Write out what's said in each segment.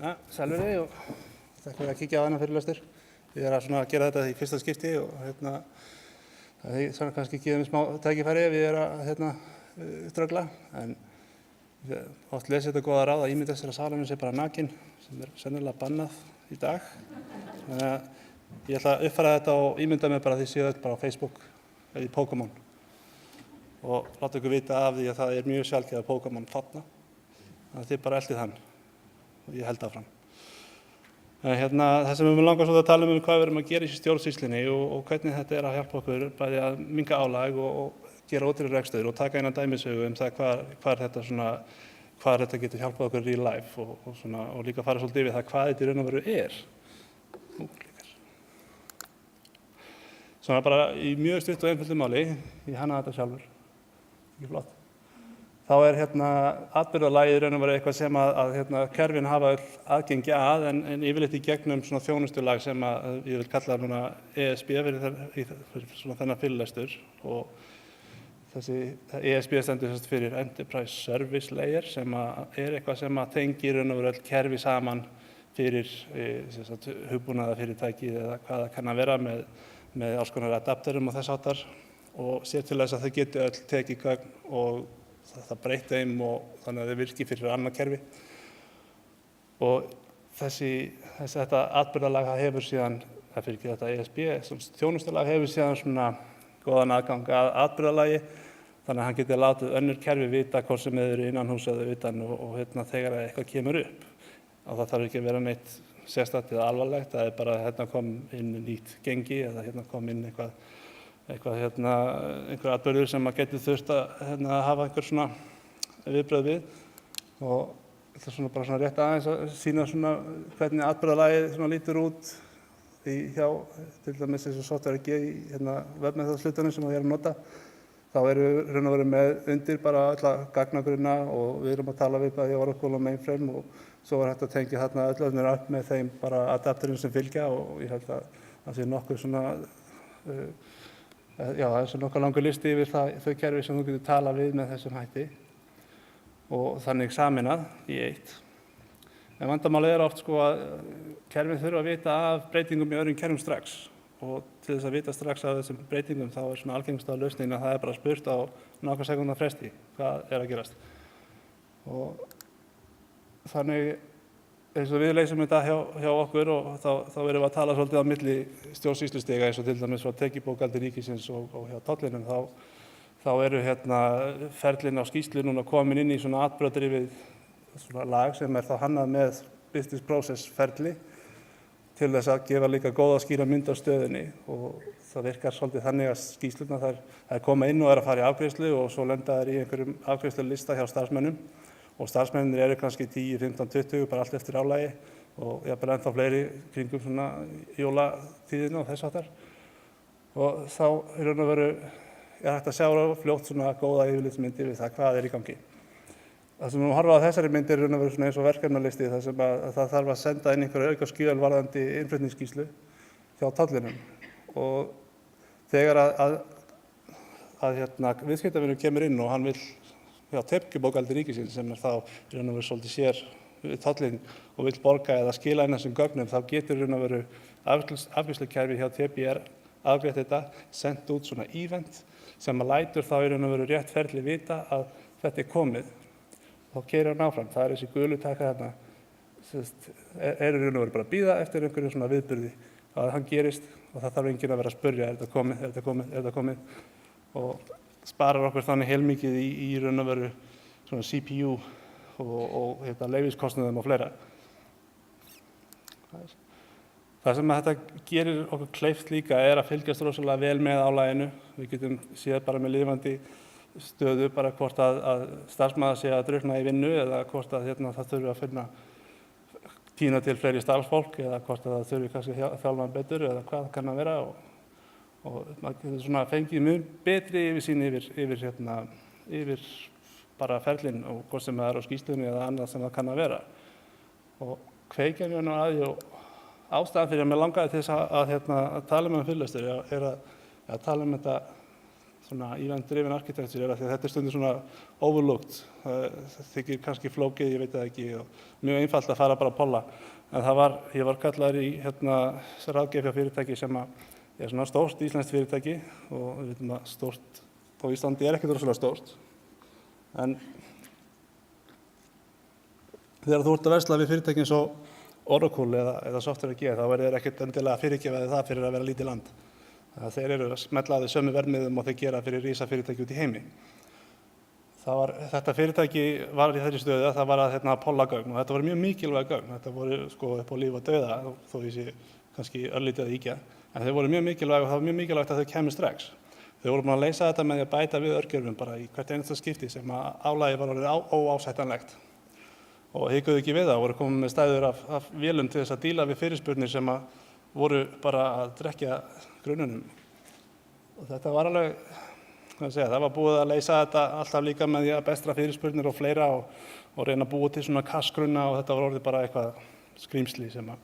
Ja, Selveri og takk fyrir að kíkja á þennan fyrirlestur. Við erum að gera þetta í fyrsta skipti og það er svona kannski gefið mér smá tækifæri ef ég að ströggla. En ég oft lesið þetta góða ráð að ímynda sér að salurinn sé bara nakinn, sem sennilega bannað í dag. Þannig að ég ætla að uppfæra þetta og ímynda mig bara því séu þetta bara á Facebook eða í Pokémon. Og láta ykkur vita af því að það er mjög sjaldgæft að Pokémon falla. Þannig að þið bara eldið hann. Og ég held áfram. Það sem við langar svo að tala hvað við erum að gera í stjórnsýslunni og hvernig þetta er að hjálpa okkur bæði að minnka álag og gera ódýrari rekstur og taka eina dæmisögu það hvar þetta getur hjálpað okkur í real life og líka fara svolítið yfir það hvað þetta í raun og veru er. Svona bara í mjög stutt og einföldu máli, ég hannaði þetta sjálfur, ekki flott. Þá er atburðarlagið í raun og veru eitthvað sem að kerfin hafa öll aðgengi að en yfirleitt í gegnum svona þjónustulag sem ég vil kalla núna ESB fyrir svona þennan fyrirlestur og þessi ESB stendur fyrir Enterprise Service Layer sem er eitthvað sem tengir raun og veru öll kerfi saman fyrir hugbúnaðarfyrirtæki eða hvað það kann að vera með alls konar adapterum og þess háttar og sér til þess að þau geti öll tekið gögn og það breytt þeim og þannig að þau virki fyrir annað kerfi. Og þetta atburðarlag hefur síðan, það fyrir ekki þetta ESB, þjónustulag hefur síðan svona góðan aðgang að atburðarlagi þannig að hann geti látið önnur kerfi vita hvort sem þeir eru innanhús eða utan og þegar eitthvað kemur upp. Og það þarf ekki að vera neitt sérstakt eða alvarlegt, það er bara að kom inn nýtt gengi eða kom inn einhver atburður sem getur þurft að hafa einhver svona viðbrögð við og það er bara rétt aðeins að sýna hvernig atburðarlagið lítur út hjá til dæmis eins og software AG í webmethodahlutunum sem við erum að nota. Þá erum við með undir bara alla gagnagrunna og við erum að tala við bæði Oracle og Mainframe og svo var hægt að tengja þarna öll önnur upp með þeim bara adapterum sem fylgja og ég held að það sé nokkuð það er nokkuð langur listi yfir þau kerfi sem þú getur talað við með þessum hætti og þannig sameinað í eitt. En vandamálið er oft að kerfin þurfa að vita af breytingum í öðrum kerfum strax og til þess að vita strax af þessum breytingum þá er algengasta lausnin að það er bara spurt á nokkra sekúndna fresti hvað er að gerast. Og þannig eins og við leysum þetta hjá okkur og þá erum við að tala svolítið á milli stjórnsýslustiga eins og til dæmis frá tekjubókhaldi ríkisins og hjá tollinum þá eru ferlin á skýrslu núna komin inn í svona atburðardrifið lag sem er þá hannað með business process ferli til þess að gefa líka góða skýra mynd á stöðunni og það virkar svolítið þannig að skýrslurnar þær koma inn og að fara í afgreiðslu og svo lenda þær í einhverjum afgreiðslulista hjá starfsmönnum og starfsmennir eru kannski 10, 15, 20, bara allt eftir álagi og jafnvel ennþá fleiri kringum svona jólatíðina og þess háttar. Og þá í raun og veru hægt að sjá fljótt svona góða yfirlitsmyndir við það hvað er í gangi. Það sem við horfa á þessari myndir í raun og veru eins og verkefnalisti þar sem að það þarf að senda inn einhverja aukaskjöl varðandi innflutningsskýrslu hjá tollinum. Og þegar að viðskiptavinur kemur inn og hann vill tekjubókhaldi ríkisins sem er þá í raun og veru svolítið sér við tollinn og vill borga eða skila inn þessum gögnum þá getur í raun og veru afgreiðslukerfi hjá TBR afgreitt þetta, sendt út svona event sem lætur þá í raun og veru rétt ferli vita að þetta er komið. Þá keyrir hann áfram, það er þessi gulu taka þarna er í raun og veru bara að bíða eftir einhverju svona viðburði að hann gerist og það þarf enginn að vera að spurja er þetta komið og sparar okkur þannig heilmikið í raun og veru svona CPU og leyfiskostnaðum og fleira. Það sem þetta gerir okkur kleift líka er að fylgjast rosalega vel með álaginu. Við getum séð bara með lifandi stöðu bara hvort að starfsmaður sé að drukkna í vinnu eða hvort að það þurfi að finna tína til fleiri starfsfólk eða hvort að það þurfi kannski að þjálfa betur eða hvað kann að vera og maður getur svona fengið mjög betri yfirsýn yfir bara ferlinn og hvort sem það er á skýrslunni eða annað sem það kann að vera. Og kveikjan að því og ástæðan fyrir að mér langaði til þess að tala um fyrirlestur er að tala um þetta svona event-driven architecture er að þetta stundum svona overlooked. Það þykir kannski flókið, ég veit það ekki, og mjög einfalt að fara bara að polla. En ég var kallaður í ráðgjöf hjá fyrirtæki sem er svona stórt íslenskt fyrirtæki og við veitum að stórt á Íslandi er ekkert rosalega stórt. En þegar þú ert að versla við fyrirtæki eins og Oracle eða Software AG, þá verður þeir ekkert endilega fyrirgefa það fyrir að vera lítið land. Þeir eru að smella að þeir sömu verðmiðum og þeir gera fyrir risafyrirtæki út í heimi. Þetta fyrirtæki var í þeirri stöðu að það var að polla gögn og þetta voru mjög mikilvæg gögn. Þetta voru sko upp á líf og dauða, þó ég sé kannski örlítið að ýkja. En þeir voru mjög mikilvæg og það var mjög mikilvægt að þau kæmu strax. Þau voru búin að leysa þetta með því að bæta við örgjörfum bara í hvert einasta skipti sem að álagið var orðið óásættanlegt. Og hikuðu ekki við það, voru komið með stæður af vélum til þess að díla við fyrirspurnir sem að voru bara að drekkja grunnunum. Og þetta var alveg, það var búið að leysa þetta alltaf líka með því að bestra fyrirspurnir og fleira og reyna að búa til svona kassgrunna og þetta var orðið bara eitthvað skrýmsli sem að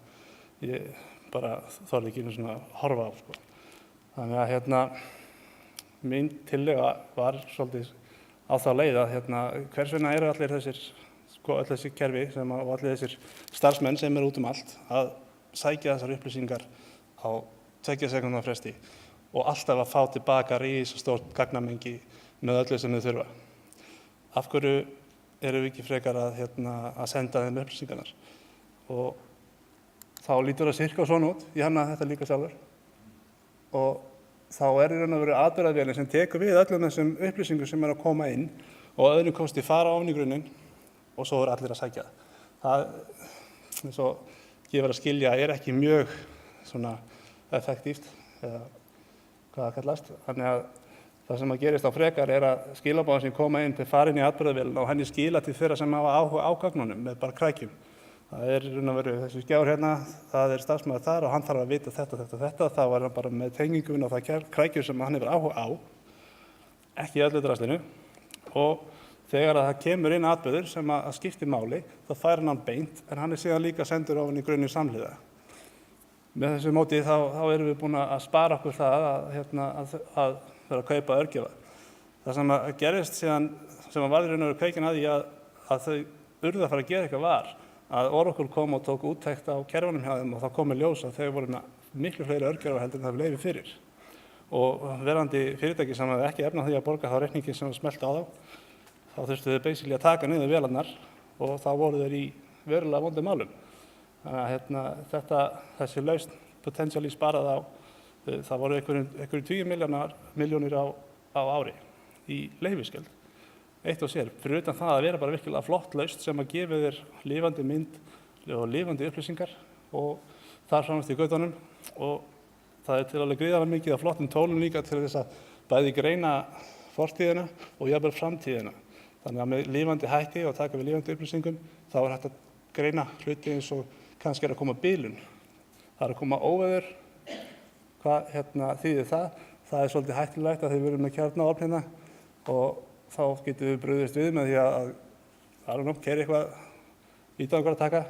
ég bara þorði ekki svona að horfa á. Sko. Þannig að mín tillega var svolítið á þá leið að hvers vegna eru allir öll þessi kerfi og allir þessir starfsmenn sem eru út allt að sækja þessar upplýsingar á 2 sekúndna fresti og alltaf að fá tilbaka risastórt gagnamengi með öllu sem þau þurfa. Af hverju erum við ekki frekar að senda þeim upplýsingarnar? Og þá lítur það sirka svona út, ég hannaði þetta líka sjálfur. Og þá er í raun og veru atburðarvélin sem tekur við öllum þessum upplýsingum sem eru að koma inn og öðrum kosti fara ofan í grunninn og svo eru allir að sækja það. Það, eins og ég var að skilja, er ekki mjög svona effektíft, eða hvað það kallast. Þannig að það sem að gerist á frekar er að skilaboðin sem koma inn til farin í atburðarvélina og henni skila til þeirra sem hafa áhuga á gögnunum með bara krækjum. Það er í raun og veru þessi skjár það er starfsmaður þar og hann þarf að vita þetta, þá er hann bara með tenginguna og það krækjur sem hann hefur áhuga á, ekki í öllu draslinu. Og þegar að það kemur inn atburður sem að skipti máli, þá fær hann beint, en hann er síðan líka sendur ofan í grunninn samhliða. Með þessu móti þá erum við búin að spara okkur það að vera að kaupa örgjöfa. Það sem að gerist síðan, sem að varði raun og veru kveikin að því að þau urðu að fara að gera eitthvað var, að Oracle kom og tók úttekt á kerfunum hjá þeim og það kom í ljós að þau voru með miklu fleiri örgjörfa heldur en það leyfi fyrir. Og verandi fyrirtæki sem hafði ekki efni á því að borga þá reikningin sem var smellt á þá þurftu þau basically að taka niður vélarnar og þá voru þeir í verulega vondum málum. Þannig að þessi lausn potentially sparað á, það voru einhverjum 20 milljónir á ári í leyfisgjöld. Eitt og sér, fyrir utan það að vera bara virkilega flott lausn sem að gefa þér lifandi mynd og lifandi upplýsingar og þar framast í götunum og það er til alveg gríðarlega mikið af flottum tólum líka til þess að bæði greina fortíðina og jafnvel framtíðina. Þannig að með lifandi hætti og taka við lifandi upplýsingum þá er hægt að greina hluti eins og kannski er að koma bilun. Það er að koma óveður, hvað þýðir það? Það er svolítið hættulegt að þið verðum með kjarnaofn og þá getum við brugðist við með því að keyra eitthvað, víta okkur að taka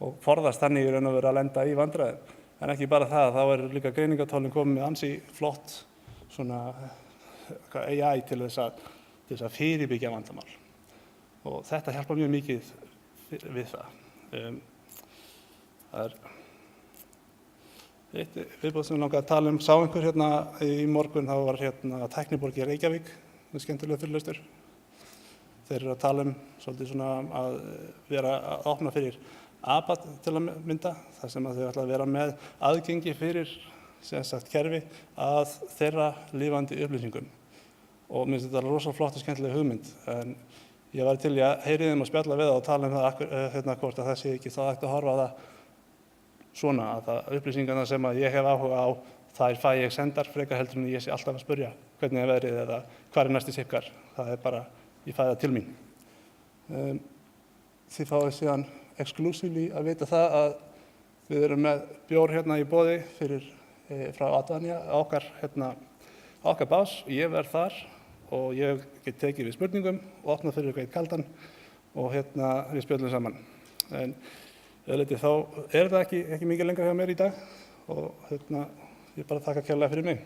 og forðast þannig í raun og veru að lenda í vandræðum. En ekki bara það, þá er líka greiningatólin komið með ansi flott svona AI til þess að fyrirbyggja vandamál. Og þetta hjálpar mjög mikið við það. Það er eitt viðbóð sem ég langaði að tala sá einhver í morgun, þá var Tækniborg í Reykjavík, skemmtilega fyrirlestur. Þeir eru að tala svolítið svona að vera að opna fyrir ABA til að mynda, þar sem að þau ætla að vera með aðgengi fyrir kerfi að þeirra lifandi upplýsingum. Og mér finnst þetta rosalega flott og skemmtilega hugmynd, en ég var til að heyri þeim að spjalla við það og tala það hvort að það sé ekki þá hægt að horfa á það svona, að upplýsingarna sem að ég hef áhuga á, þær fæ ég sendar frekar heldur en ég sé alltaf að spyrja hvernig er veðrið eða hvar er næsti sikkar. Það er bara, ég fæ það til mín. Þið fáið síðan exclusively að vita það að við erum með bjór í boði frá Advania, okkar bás. Ég verð þar og ég get tekið við spurningum og opnað fyrir eitthvað kaldan og við spjöllum saman. En þá er það ekki mikið lengra hjá mér í dag og ég bara þakka kærlega fyrir mig.